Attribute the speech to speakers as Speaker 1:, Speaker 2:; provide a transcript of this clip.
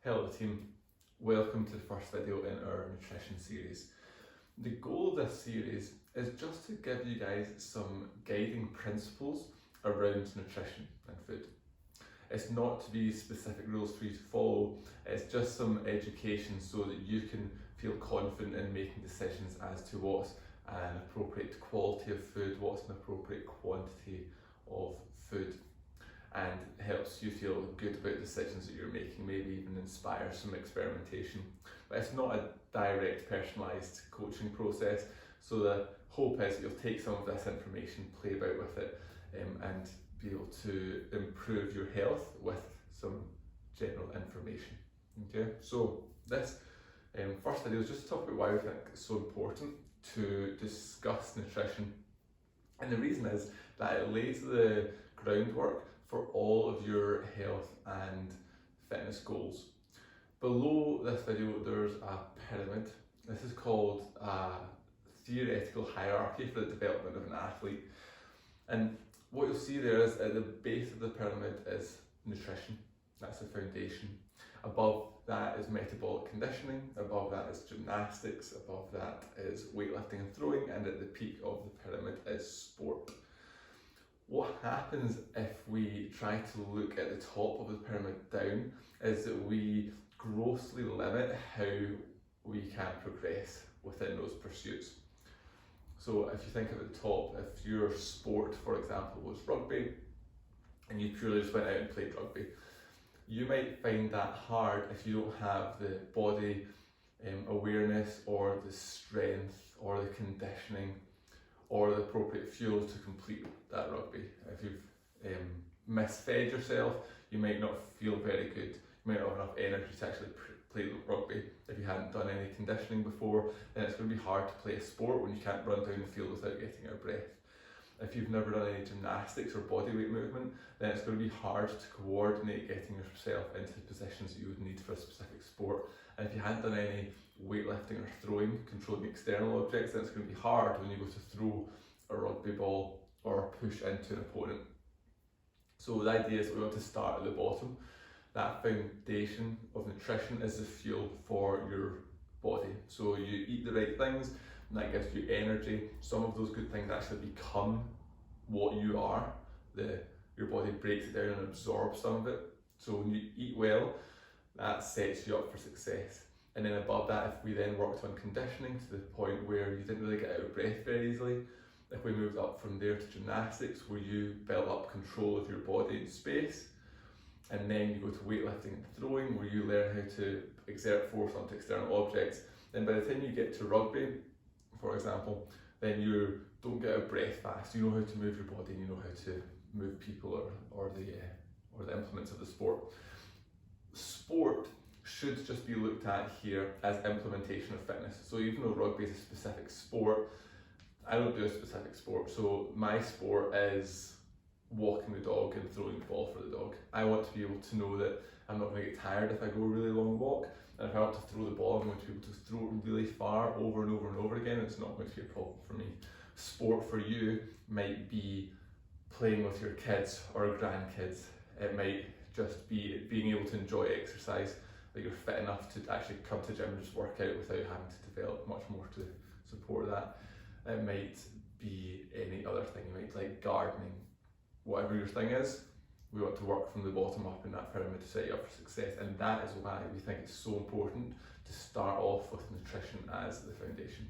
Speaker 1: Hello team, welcome to the first video in our nutrition series. The goal of this series is just to give you guys some guiding principles around nutrition and food. It's not to be specific rules for you to follow, it's just some education so that you can feel confident in making decisions as to what's an appropriate quality of food, what's an appropriate quantity of food, and helps you feel good about decisions that you're making, maybe even inspire some experimentation. But it's not a direct personalised coaching process, so the hope is that you'll take some of this information, play about with it, and be able to improve your health with some general information. Okay, so this first video is just to talk about why we think it's so important to discuss nutrition, and the reason is that it lays the groundwork for all of your health and fitness goals. Below this video there's a pyramid. This is called a theoretical hierarchy for the development of an athlete, and what you'll see there is at the base of the pyramid is nutrition. That's the foundation. Above that is metabolic conditioning, above that is gymnastics, above that is weightlifting and throwing, and at the peak of the pyramid is sport. What happens if we try to look at the top of the pyramid down is that we grossly limit how we can progress within those pursuits. So if you think at the top, if your sport, for example, was rugby, and you purely just went out and played rugby, you might find that hard if you don't have the body awareness or the strength or the conditioning or the appropriate fuel to complete that rugby. If you've misfed yourself, you might not feel very good. You might not have enough energy to actually play rugby. If you hadn't done any conditioning before, then it's going to be hard to play a sport when you can't run down the field without getting out of breath. If you've never done any gymnastics or bodyweight movement, then it's going to be hard to coordinate getting yourself into the positions that you would need for a specific sport. And if you hadn't done any weightlifting or throwing, controlling external objects, then it's going to be hard when you go to throw a rugby ball or push into an opponent. So the idea is that we want to start at the bottom. That foundation of nutrition is the fuel for your body. So you eat the right things, and that gives you energy. Some of those good things actually become what you are. Your body breaks it down and absorbs some of it. So when you eat well, that sets you up for success. And then above that, if we then worked on conditioning to the point where you didn't really get out of breath very easily, if we moved up from there to gymnastics, where you build up control of your body in space, and then you go to weightlifting and throwing, where you learn how to exert force onto external objects, then by the time you get to rugby, for example, then you don't get out of breath fast. You know how to move your body, and you know how to move people or the implements of the sport. Sport should just be looked at here as implementation of fitness. So even though rugby is a specific sport, I don't do a specific sport. So my sport is walking the dog and throwing the ball for the dog. I want to be able to know that I'm not going to get tired if I go a really long walk, and if I want to throw the ball, I'm going to be able to throw it really far over and over and over again. It's not going to be a problem for me. Sport for you might be playing with your kids or grandkids. It might just be being able to enjoy exercise, that you're fit enough to actually come to the gym and just work out without having to develop much more to support that. It might be any other thing. You might like gardening. Whatever your thing is, we want to work from the bottom up in that pyramid to set you up for success, and that is why we think it's so important to start off with nutrition as the foundation.